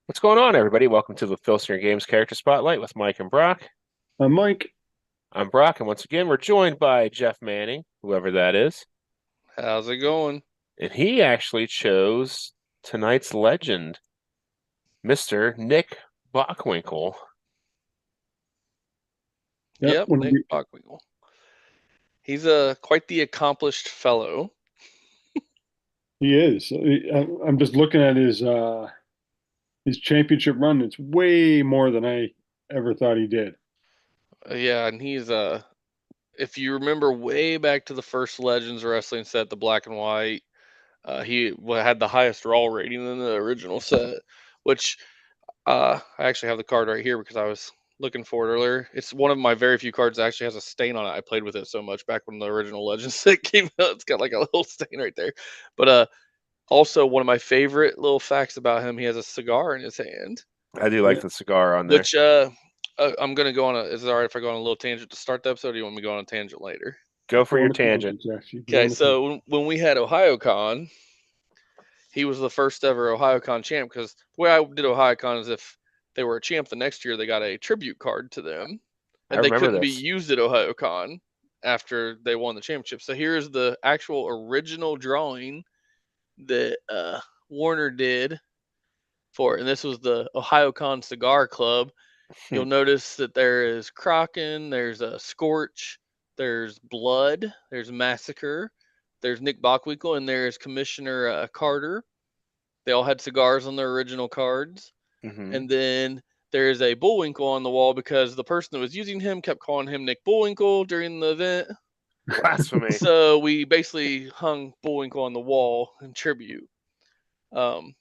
What's going on, everybody? Welcome to the Filsinger Games Character Spotlight with Mike and Broc. Mike, I'm Broc, and once again, we're joined by Jeff Manning, whoever that is. How's it going? And he actually chose tonight's legend, Mr. Nick Bockwinkel. yeah, Yep, Nick Bockwinkel. He's quite the accomplished fellow. he is. I'm just looking at his championship run. It's way more than I ever thought he did. Yeah, and he's if you remember way back to the first Legends wrestling set, the black and white, he had the highest Raw rating in the original set, which I actually have the card right here because I was looking for it earlier. It's one of my very few cards that actually has a stain on it. I played with it so much back when the original Legends set came out. It's got like a little stain right there. But also, one of my favorite little facts about him, he has a cigar in his hand, I do like Yeah. the cigar on there. which I'm going to go on is it all right if I go on a little tangent to start the episode, or do you want me to go on a tangent later? Go for Go your on a tangent. tangent, Jeff. You can go Okay, on a tangent. so when we had OhioCon, he was the first ever OhioCon champ because the way I did OhioCon is if they were a champ the next year, they got a tribute card to them, I and they remember couldn't be this. used at OhioCon after they won the championship. So here's the actual original drawing that Warner did for it. And this was the OhioCon Cigar Club. Hmm. You'll notice that there is Kraken, there's a Scorch, there's Blood, there's Massacre, there's Nick Bockwinkel, and there's Commissioner Carter. They all had cigars on their original cards. Hmm. And then there's a Bullwinkle on the wall because the person that was using him kept calling him Nick Bullwinkle during the event. Blasphemy. So we basically hung Bullwinkle on the wall in tribute. Um,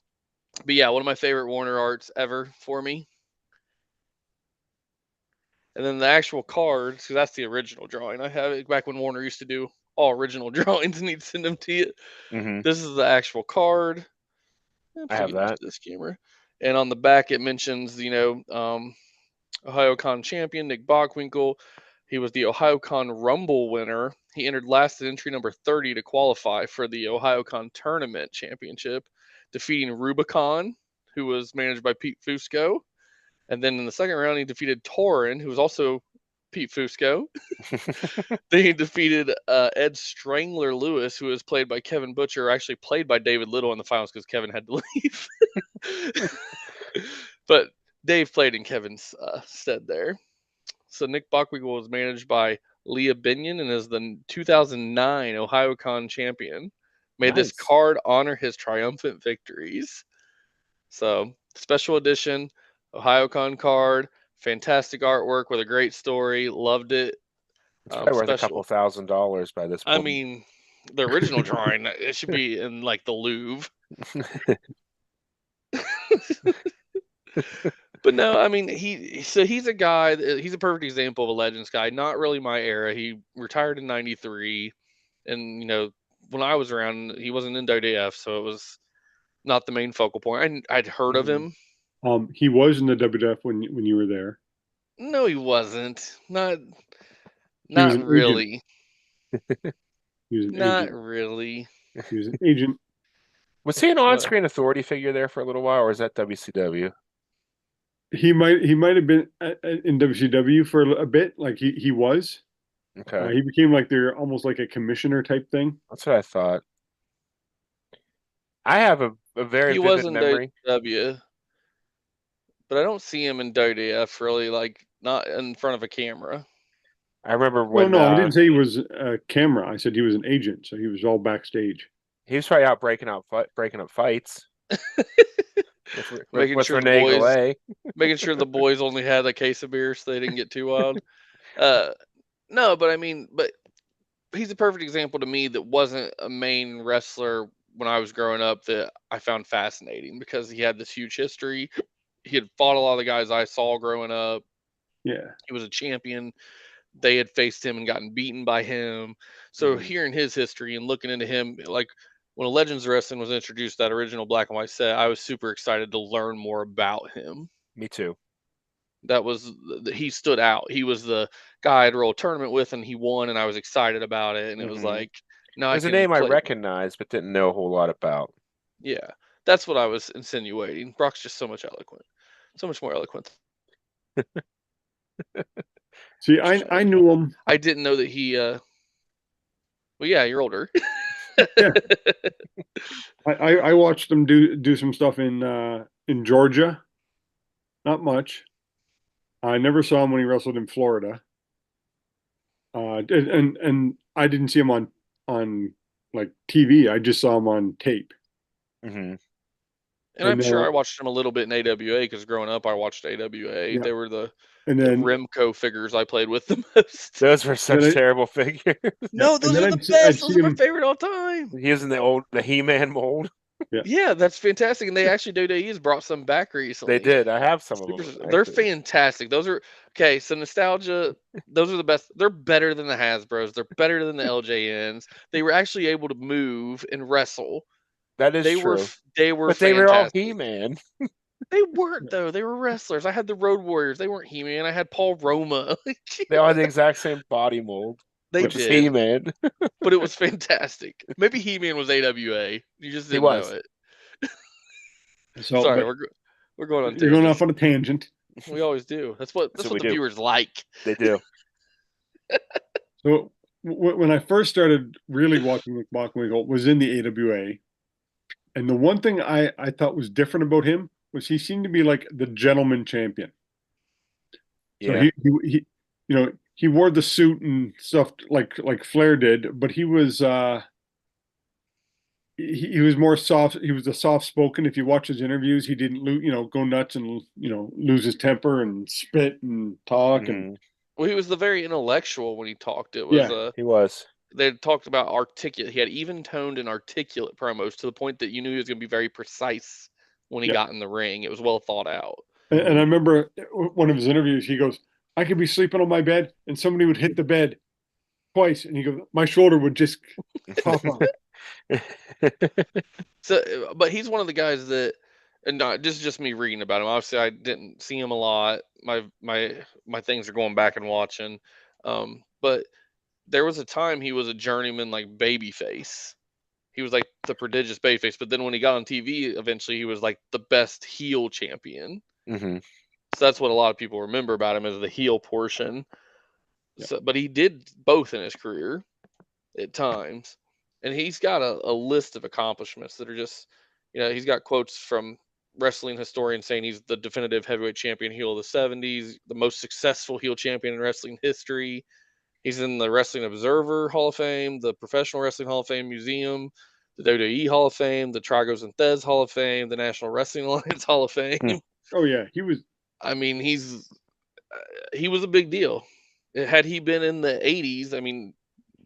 but yeah, one of my favorite Warner arts ever for me. And then the actual cards, because that's the original drawing. I have it back when Warner used to do all original drawings and he'd send them to you. Hmm. This is the actual card. I Oops, I'm have getting used that. to this camera. And on the back, it mentions, OhioCon champion Nick Bockwinkel. He was the OhioCon Rumble winner. He entered last at entry number 30 to qualify for the OhioCon Tournament Championship, defeating Rubicon, who was managed by Pete Fusco. And then in the second round, he defeated Torin, who was also Pete Fusco. Then he defeated Ed Strangler Lewis, who was played by Kevin Butcher, actually played by David Little in the finals because Kevin had to leave. But Dave played in Kevin's stead there. So Nick Bockwinkel was managed by Leah Binion and is the 2009 OhioCon champion. Made this Nice. card honor his triumphant victories. So special edition OhioCon card, fantastic artwork with a great story. Loved it. It's probably worth a couple Special. $1,000s by this I point. mean, the original drawing it should be in like the Louvre. But no, I mean he's a guy. He's a perfect example of a Legends guy. Not really my era. He retired in '93, and when I was around, he wasn't in WDF, so it was not the main focal point. I'd heard of Hmm. him. He was in the WWF when you were there. No, he wasn't. Not He was not an agent. really. He was an Not agent. really. He was an agent. Was he an But on-screen authority figure there for a little while, or is that WCW? He might have been in WCW for a bit. Like he was. Okay, He became like they're almost like a commissioner type thing. that's what I thought. I have a very he was vivid in memory. WW, but I don't see him in WDF really, like not in front of a camera. I remember Well, when no, I didn't say he was a camera. I said he was an agent, so he was all backstage. he was probably out breaking up fights with making sure the Renee boys Gallet. making sure the boys only had a case of beer so they didn't get too wild. Uh no, but I mean, but he's a perfect example to me that wasn't a main wrestler when I was growing up that I found fascinating because he had this huge history. He had fought a lot of the guys I saw growing up. Yeah. He was a champion. They had faced him and gotten beaten by him. So Hmm. hearing his history and looking into him, like when Legends Wrestling was introduced, that original black and white set, I was super excited to learn more about him. Me too. That was he stood out. He was the guy I'd roll a tournament with, and he won, and I was excited about it. And it was Hmm. like now It I was a can name I play. recognized but didn't know a whole lot about. Yeah, That's what I was insinuating. Broc's just so much more eloquent. See, I knew him. I didn't know that he. Well, yeah, you're older. Yeah. I watched him do some stuff in Georgia. Not much. I never saw him when he wrestled in Florida. And I didn't see him on like TV. I just saw him on tape. Mm-hmm. And I'm sure I watched him a little bit in AWA because growing up I watched AWA. Yeah. They were the And then Remco figures I played with the most. Those were such terrible figures. No, those are the best. Those are my favorite all time. He was in the He-Man mold. Yeah, that's fantastic. And they actually WWE's brought some back recently. They did. I have some of them. They're fantastic. Those are okay. So nostalgia. Those are the best. They're better than the Hasbros. They're better than the LJNs. They were actually able to move and wrestle. That is true. They were. But fantastic. they were all He-Man. They weren't though. They were wrestlers. I had the Road Warriors. They weren't He-Man. I had Paul Roma. They all had the exact same body mold. Which is He-Man. But it was fantastic. Maybe He-Man was AWA. You just didn't know it. So, sorry, we're going on. You're going off on a tangent. We always do. That's what the viewers like. They do. So when I first started really watching Nick Bockwinkel was in the AWA, and the one thing I thought was different about him was he seemed to be like the gentleman champion. So he he wore the suit and stuff like Flair did, but he was he was more soft. He was a soft spoken. If you watch his interviews, he didn't go nuts and lose his temper and spit and talk. And well, he was the very intellectual when he talked. It was he was. They talked about articulate. He had even toned and articulate promos to the point that you knew he was going to be very precise when he got in the ring. It was well thought out. And I remember one of his interviews. He goes, "I could be sleeping on my bed, and somebody would hit the bed twice, and he goes, my shoulder would just pop up." So, but he's one of the guys that, and not just me reading about him. Obviously, I didn't see him a lot. My things are going back and watching. But there was a time he was a journeyman like babyface. He was like the prodigious babyface. But then when he got on TV, eventually he was like the best heel champion. Mm-hmm. So that's what a lot of people remember about him as the heel portion. Yeah. So, but he did both in his career at times. And he's got a list of accomplishments that are just, he's got quotes from wrestling historians saying he's the definitive heavyweight champion heel of the 70s, the most successful heel champion in wrestling history. He's in the Wrestling Observer Hall of Fame, the Professional Wrestling Hall of Fame Museum, the WWE Hall of Fame, the Tragos and Thez Hall of Fame, the National Wrestling Alliance Hall of Fame. Oh yeah, he was. I mean, he was a big deal. Had he been in the 80s, I mean,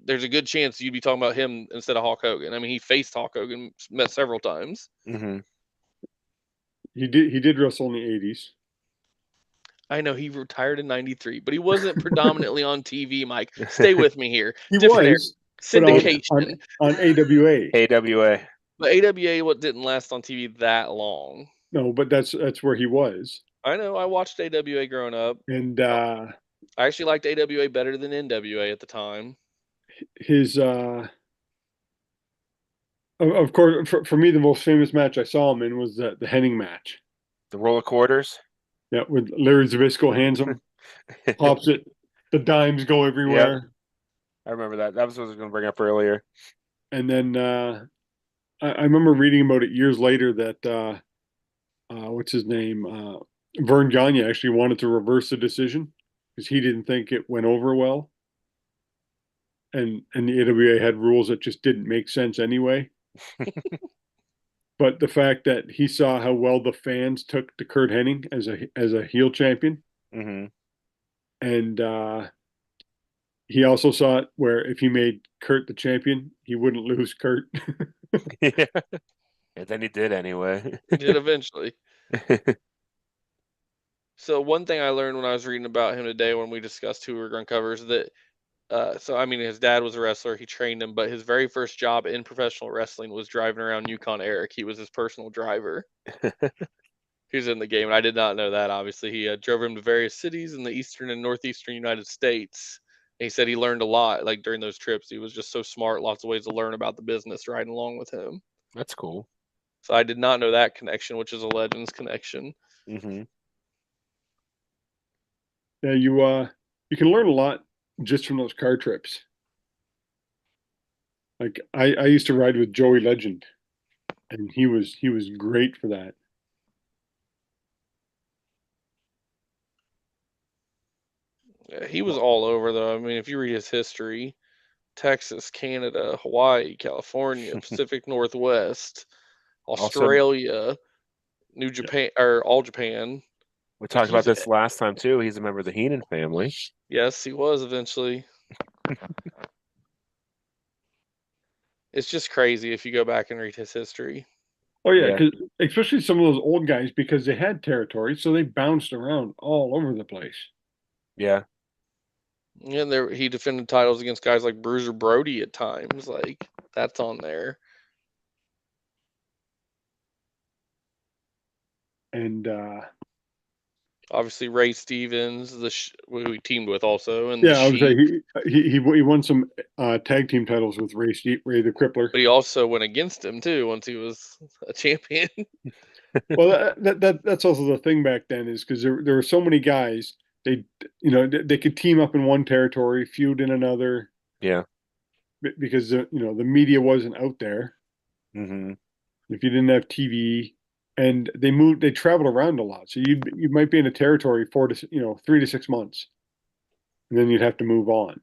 there's a good chance you'd be talking about him instead of Hulk Hogan. I mean, he faced Hulk Hogan, met several times. Mm-hmm. He did wrestle in the 80s. I know he retired in '93, but he wasn't predominantly on TV, Mike. Stay with me here. He was syndication on AWA. AWA. But AWA didn't last on TV that long. No, but that's where he was. I know. I watched AWA growing up, and I actually liked AWA better than NWA at the time. His of course, for me, the most famous match I saw him in was the Henning match. The roll of quarters. Yeah, with Larry Zbyszko hands him, pops it, the dimes go everywhere. Yep. I remember that. That was what I was going to bring up earlier. And then I remember reading about it years later that what's his name, Vern Gagne actually wanted to reverse the decision because he didn't think it went over well. And the AWA had rules that just didn't make sense anyway. But the fact that he saw how well the fans took to Curt Hennig as a heel champion, mm-hmm. and he also saw it where if he made Curt the champion, he wouldn't lose Curt. Yeah. And then he did anyway. He did eventually. So one thing I learned when I was reading about him today when we discussed who we were going to cover is that his dad was a wrestler. He trained him, but his very first job in professional wrestling was driving around Yukon Eric. He was his personal driver. He was in the game, and I did not know that, obviously. He drove him to various cities in the eastern and northeastern United States. And he said he learned a lot, like, during those trips. He was just so smart, lots of ways to learn about the business riding along with him. That's cool. So I did not know that connection, which is a Legends connection. Mm-hmm. Yeah, you can learn a lot just from those car trips. Like I used to ride with Joey Legend, and he was great for that. Yeah, he was all over, though. I mean, if you read his history, Texas, Canada, Hawaii, California, Pacific Northwest, Also, Australia, New Yeah. Japan, or all Japan. we Like talked about this last time too. He's a member of the Heenan family. yes, he was eventually. It's just crazy if you go back and read his history. Oh yeah, Yeah, because especially some of those old guys because they had territory, so they bounced around all over the place. yeah. And there, he defended titles against guys like Bruiser Brody at times. Like that's on there. And Obviously, Ray Stevens, who he teamed with also, and the yeah, I would say Sheik. he won some tag team titles with Ray the Crippler. But he also went against him too once he was a champion. Well, that's also the thing back then is because there were so many guys they they could team up in one territory, feud in another Yeah. because the media wasn't out there. Mm-hmm. If you didn't have TV, and they traveled around a lot, so you might be in a territory 3 to 6 months, and then you'd have to move on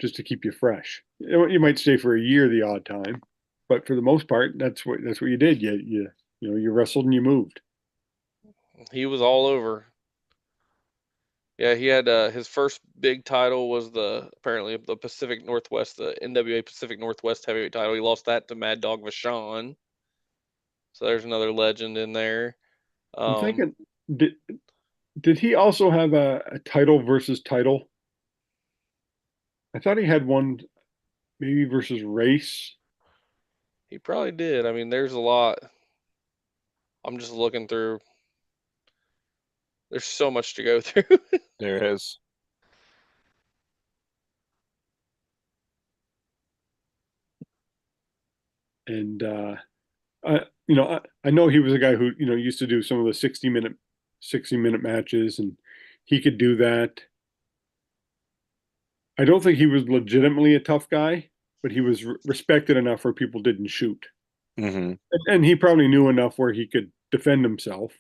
just to keep you fresh. You might stay for a year the odd time, but for the most part, that's what you did. You wrestled and you moved. He was all over. Yeah, he had his first big title was apparently the Pacific Northwest, the NWA Pacific Northwest heavyweight title. He lost that to Mad Dog Vachon. So there's another legend in there. I'm Um, thinking, did did he also have a title versus title? I thought he had one maybe versus race. he probably did. I mean, there's a lot. I'm just looking through. There's so much to go through. There is. And I know he was a guy who used to do some of the 60-minute matches, and he could do that. I don't think he was legitimately a tough guy, but he was respected enough where people didn't shoot, Mm-hmm. and he probably knew enough where he could defend himself.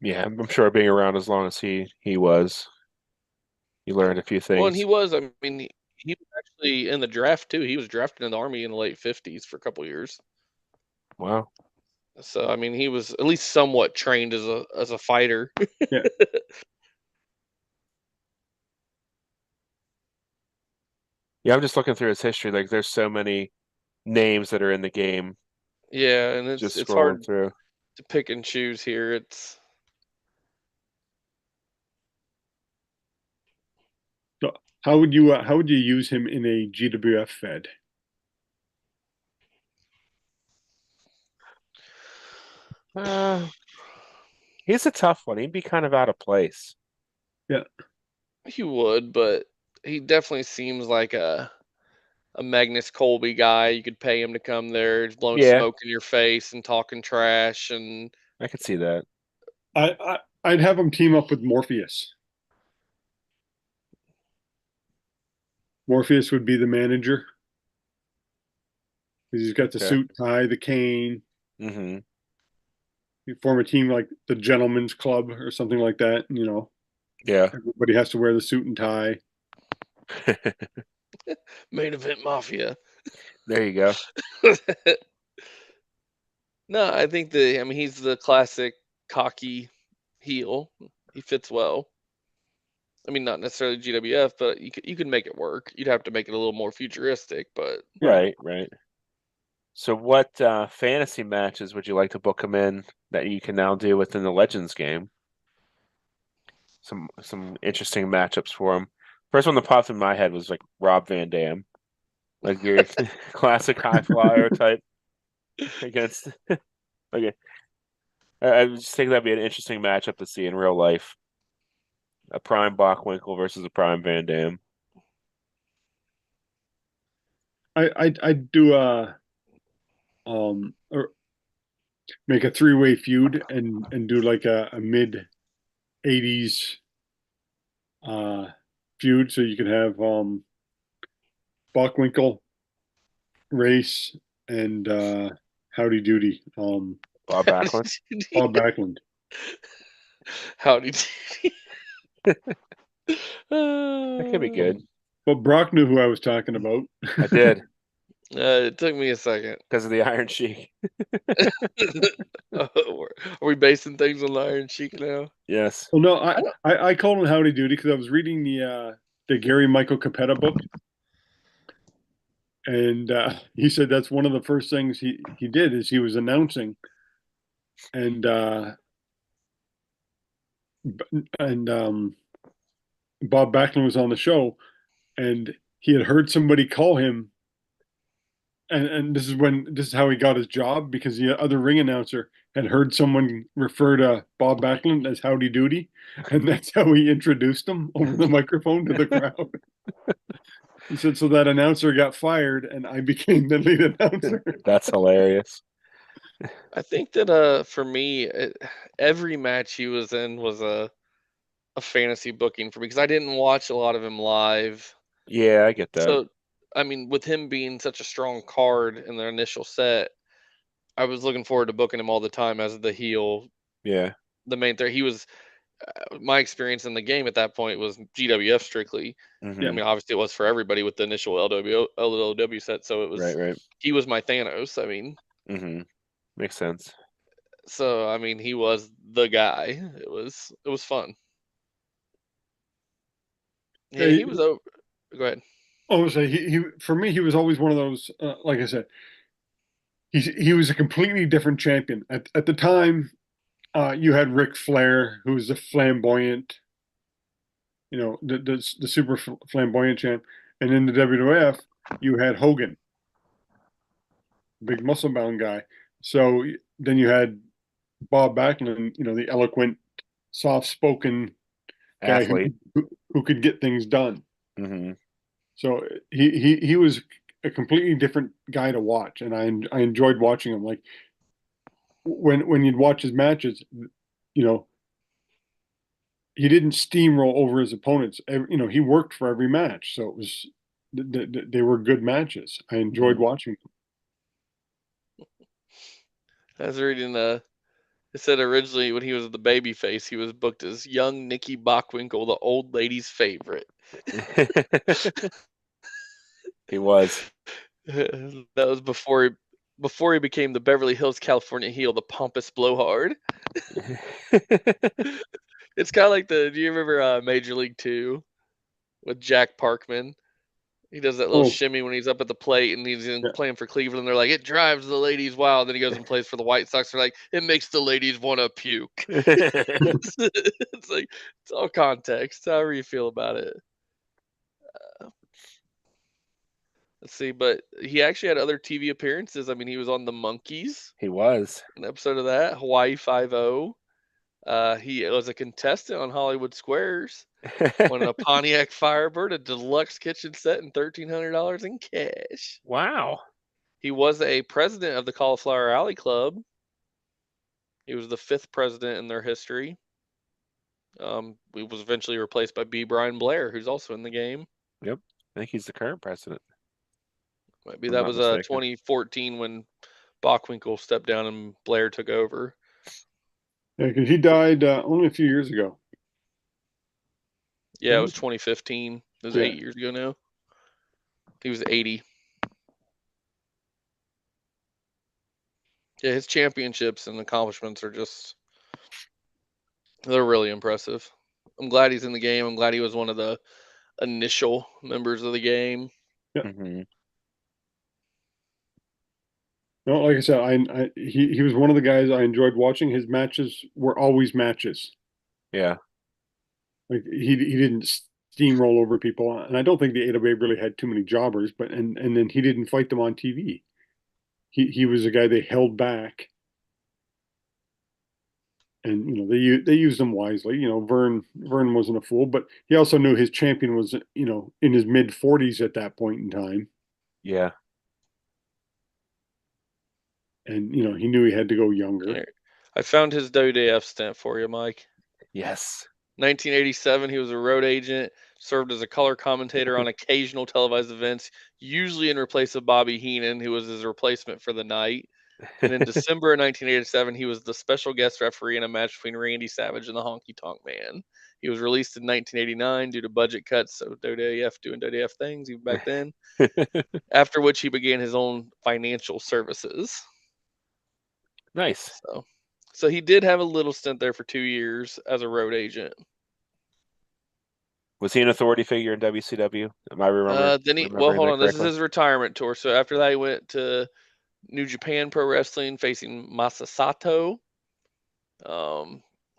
Yeah, I'm sure being around as long as he was, he learned a few Well, and things. he was. I mean, he was actually in the draft too. He was drafted in the Army in the late '50s for a couple years. Wow. So I mean, he was at least somewhat trained as a fighter. Yeah, Yeah, I'm just looking through his history. Like, there's so many names that are in the game. Yeah, and Just it's scrolling hard through. to pick and choose here. It's so how would you use him in a GWF fed? Uh, he's a tough one. He'd be kind of out of place. Yeah, he would, but he definitely seems like a Magnus Colby guy. You could pay him to come there, just blowing Yeah, smoke in your face and talking trash, and I could see that. I'd have him team up with Morpheus. Morpheus would be the manager because he's got the Okay. suit tie, the cane. Mm-hmm. You form a team like the Gentlemen's Club or something like that. Yeah. Everybody has to wear the suit and tie. main event mafia. There you go. No, I think I mean, he's the classic cocky heel. He fits well. I mean, not necessarily GWF, but you could make it work. You'd have to make it a little more futuristic, but Yeah. Right, right. So what fantasy matches would you like to book him in that you can now do within the Legends game? Some interesting matchups for him. First one that popped in my head was like Rob Van Dam, like your classic high flyer type against. Okay, I just think that'd be an interesting matchup to see in real life. A prime Bockwinkel versus a prime Van Dam. I'd do or make a three-way feud and do like a mid '80s feud, so you could have Bockwinkel, Race, and Howdy Doody, Bob How Backlund. did Bob Backlund. How did That could be good. But Brock knew who I was talking about. I did It took me a second. because of the Iron Sheik. Are we basing things on the Iron Sheik now? Yes. Well, no, I don't. I called him Howdy Doody because I was reading the Gary Michael Capetta book, and he said that's one of the first things he did is he was announcing, and and Bob Backlund was on the show, and he had heard somebody call him, and this is how he got his job because the other ring announcer had heard someone refer to Bob Backlund as Howdy Doody, and that's how he introduced him over the microphone to the crowd. He said, so that announcer got fired, and I became the lead announcer. That's hilarious. I think that for me, every match he was in was a fantasy booking for me because I didn't watch a lot of him live. Yeah, I get that. So, I mean, with him being such a strong card in the initial set, I was looking forward to booking him all the time as the heel, Yeah. the main threat. He was my experience in the game at that point was GWF strictly. I Yeah. mean, obviously it was for everybody with the initial LLW set, so it was Right. he was my Thanos. I mean, Makes sense. so I mean, he was the guy. It was fun. Yeah, he was over. Go ahead. Oh, so he for me he was always one of those. Like I said, he was a completely different champion at the time. You had Ric Flair, who was the flamboyant, the super flamboyant champ, and in the WWF you had Hogan, big muscle bound guy. So then you had Bob Backlund, the eloquent, soft spoken guy Athlete. who could get things done. hmm So he was a completely different guy to watch, and I enjoyed watching him. Like when you'd watch his matches, you know, he didn't steamroll over his opponents. He worked for every match, so it was they were good matches. I enjoyed watching them. I was reading. It said originally when he was the baby face, he was booked as young Nicky Bockwinkel, the old lady's favorite. He was. That was before he became the Beverly Hills, California heel, the pompous blowhard. It's kind of like do you remember Major League 2 with Jack Parkman? He does that little Oh, shimmy when he's up at the plate and he's yeah. playing for Cleveland. They're like, it drives the ladies wild. Then he goes and plays for the White Sox. They're like, it makes the ladies want to puke. It's like, it's all context, however you feel about it. Let's see, but he actually had other TV appearances. I mean, he was on the Monkees, He was. an episode of that, Hawaii Five-O. He was a contestant on Hollywood Squares, won a Pontiac Firebird, a deluxe kitchen set, and $1,300 in cash. Wow. He was a president of the Cauliflower Alley Club. He was the 5th president in their history. He was eventually replaced by B. Brian Blair, who's also in the game. Yep. I think he's the current president. Maybe I'm that not was mistaken. 2014 when Bockwinkel stepped down and Blair took over. Yeah, because he died only a few years ago. Yeah, it was 2015. It was Yeah. 8 years ago now. He was 80. Yeah, his championships and accomplishments are they're really impressive. I'm glad he's in the game. I'm glad he was one of the initial members of the game. hmm No, like I said, he was one of the guys I enjoyed watching. His matches were always matches. Yeah. Like he didn't steamroll over people, and I don't think the AWA really had too many jobbers. But and then he didn't fight them on TV. He was a guy they held back, and they used him wisely. Vern wasn't a fool, but he also knew his champion was in his mid 40s at that point in time. Yeah. and he knew he had to go younger. Here. I found his WWF stint for you, Mike. Yes. 1987, he was a road agent, served as a color commentator on occasional televised events, usually in place of Bobby Heenan, who was his replacement for the night. And in December of 1987, he was the special guest referee in a match between Randy Savage and the Honky Tonk Man. He was released in 1989 due to budget cuts, so WWF doing WWF things even back then. After which he began his own financial services. Nice. So he did have a little stint there for 2 years as a road agent. Was he an authority figure in WCW? Am I remembering? Hold on. This is his retirement tour. So after that, he went to New Japan Pro Wrestling, facing Masasato.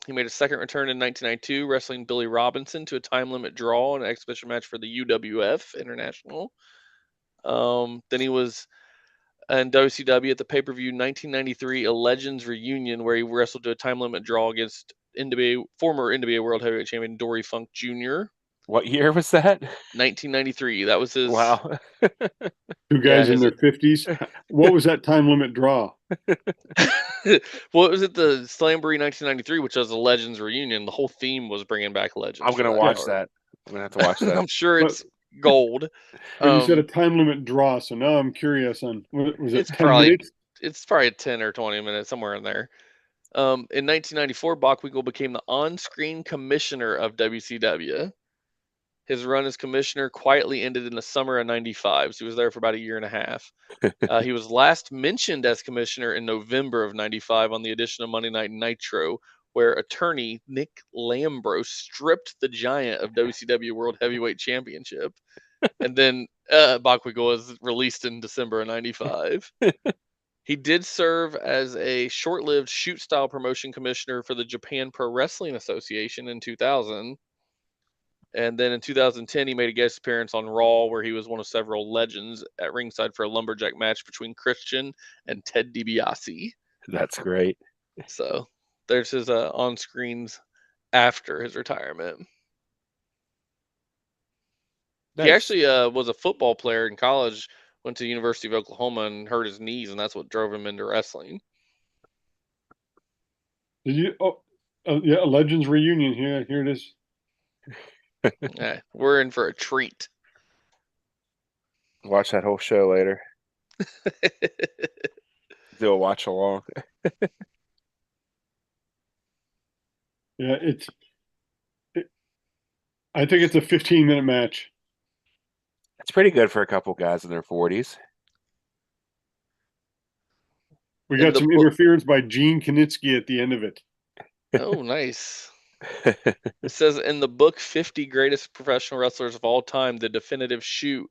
He made a second return in 1992, wrestling Billy Robinson to a time limit draw in an exhibition match for the UWF International. Then he was in WCW at the pay-per-view 1993 A Legends Reunion, where he wrestled to a time limit draw against former NWA World Heavyweight Champion Dory Funk Jr. What year was that? 1993. That was his. Wow. Two guys in their 50s. What was that time limit draw? Well, it was at the Slamboree 1993, which was a Legends Reunion. The whole theme was bringing back Legends. I'm going to watch that. I'm going to have to watch that. I'm sure it's gold. But you said a time limit draw, so now I'm curious on, was it 10 minutes? It's probably 10 or 20 minutes, somewhere in there. In 1994, Bockwinkel became the on-screen commissioner of WCW. His run as commissioner quietly ended in the summer of 95, so he was there for about a year and a half. He was last mentioned as commissioner in November of 95 on the edition of Monday Night Nitro, where attorney Nick Lambros stripped the Giant of WCW World Heavyweight Championship. And then Bockwinkel was released in December of 95. He did serve as a short-lived shoot-style promotion commissioner for the Japan Pro Wrestling Association in 2000. And then in 2010, he made a guest appearance on Raw, where he was one of several legends at ringside for a lumberjack match between Christian and Ted DiBiase. That's great. So there's his on-screens after his retirement. Nice. He actually was a football player in college, went to the University of Oklahoma and hurt his knees, and that's what drove him into wrestling. Did you? Yeah, Legends Reunion. Here it is. Yeah, we're in for a treat. Watch that whole show later. Do a watch along. Yeah, I think it's a 15-minute match. It's pretty good for a couple guys in their 40s. We got some interference by Gene Knitsky at the end of it. Oh, nice. It says in the book 50 Greatest Professional Wrestlers of All Time, The Definitive Shoot,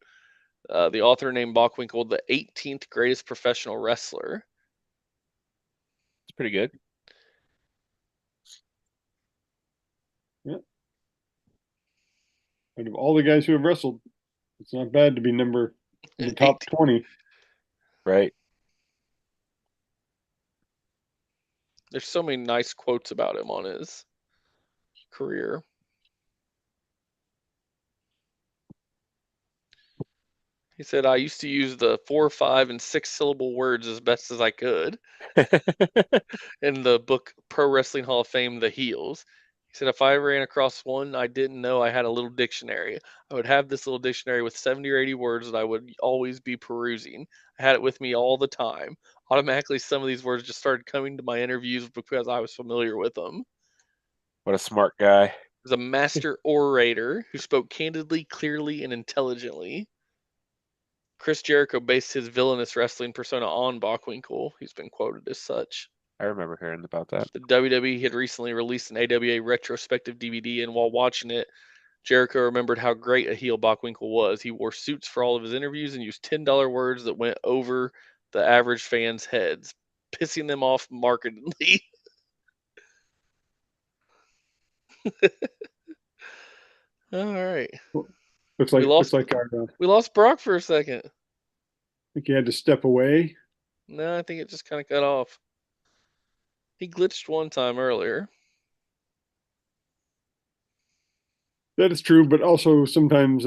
the author named Bockwinkel the 18th greatest professional wrestler. It's pretty good. Yeah. Out of all the guys who have wrestled, it's not bad to be in the top 20. Right. There's so many nice quotes about him on his career. He said, I used to use the 4, 5, and 6 syllable words as best as I could. In the book Pro Wrestling Hall of Fame, The Heels. He said, if I ran across one I didn't know, I had a little dictionary. I would have this little dictionary with 70 or 80 words that I would always be perusing. I had it with me all the time. Automatically, some of these words just started coming to my interviews because I was familiar with them. What a smart guy. He was a master orator who spoke candidly, clearly, and intelligently. Chris Jericho based his villainous wrestling persona on Bockwinkel. He's been quoted as such. I remember hearing about that. The WWE had recently released an AWA retrospective DVD, and while watching it, Jericho remembered how great a heel Bockwinkel was. He wore suits for all of his interviews and used $10 words that went over the average fans' heads, pissing them off markedly. All right. Looks like we lost Broc for a second. I think he had to step away. No, I think it just kind of cut off. He glitched one time earlier. That is true, but also sometimes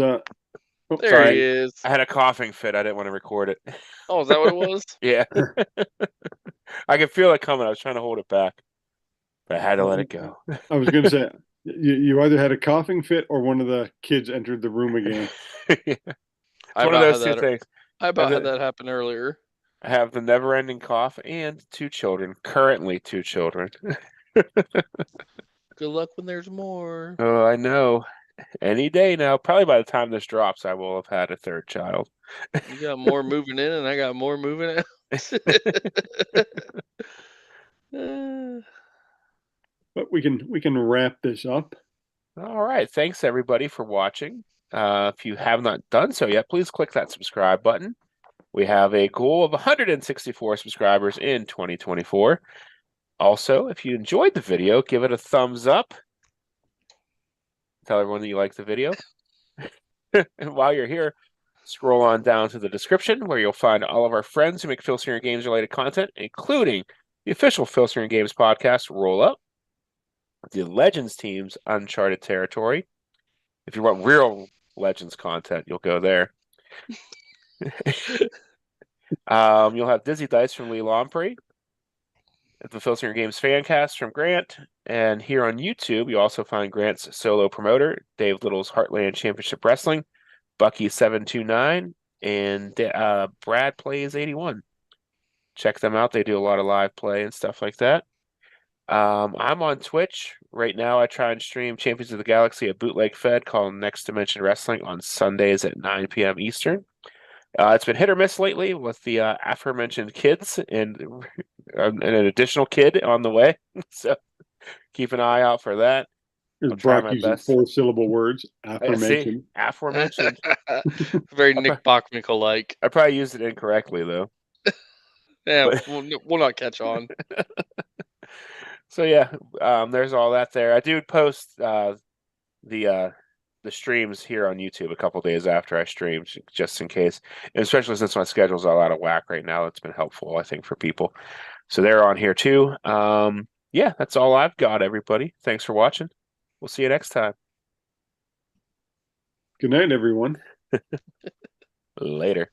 There Sorry. he is. I had a coughing fit. I didn't want to record it. Oh, is that what it was? Yeah. I could feel it coming. I was trying to hold it back, but I had to let it go. I was going to say, you either had a coughing fit or one of the kids entered the room again. It's one of those two things. I about had that happen earlier. I have the never-ending cough and 2 children. Currently 2 children. Good luck when there's more. Oh, I know. Any day now. Probably by the time this drops, I will have had a 3rd child. You got more moving in, and I got more moving out. But we can wrap this up. All right. Thanks, everybody, for watching. If you have not done so yet, please click that subscribe button. We have a goal of 164 subscribers in 2024. Also, if you enjoyed the video, give it a thumbs up. Tell everyone that you like the video. And while you're here, scroll on down to the description where you'll find all of our friends who make Filsinger Games related content, including the official Filsinger Games podcast, Roll Up, the Legends team's Uncharted Territory. If you want real Legends content, you'll go there. You'll have Dizzy Dice from Lee Lamprey, the Filsinger Games Fancast from Grant, and here on YouTube, you also find Grant's solo promoter, Dave Little's Heartland Championship Wrestling, Bucky729, and Brad Plays 81. Check them out. They do a lot of live play and stuff like that. I'm on Twitch. Right now, I try and stream Champions of the Galaxy, a bootleg fed called Next Dimension Wrestling on Sundays at 9 p.m. Eastern. It's been hit or miss lately with the aforementioned kids and an additional kid on the way. So keep an eye out for that. There's Broc using 4-syllable words. Aforementioned. Aforementioned. Very Nick Bockwinkel like. I probably used it incorrectly though. Yeah, we'll not catch on. So yeah, there's all that there. I do post the streams here on YouTube a couple days after I stream, just in case, and especially since my schedule's all out of whack right now. It's been helpful, I think, for people. So they're on here too. Yeah, that's all I've got, everybody. Thanks for watching. We'll see you next time. Good night, everyone. Later.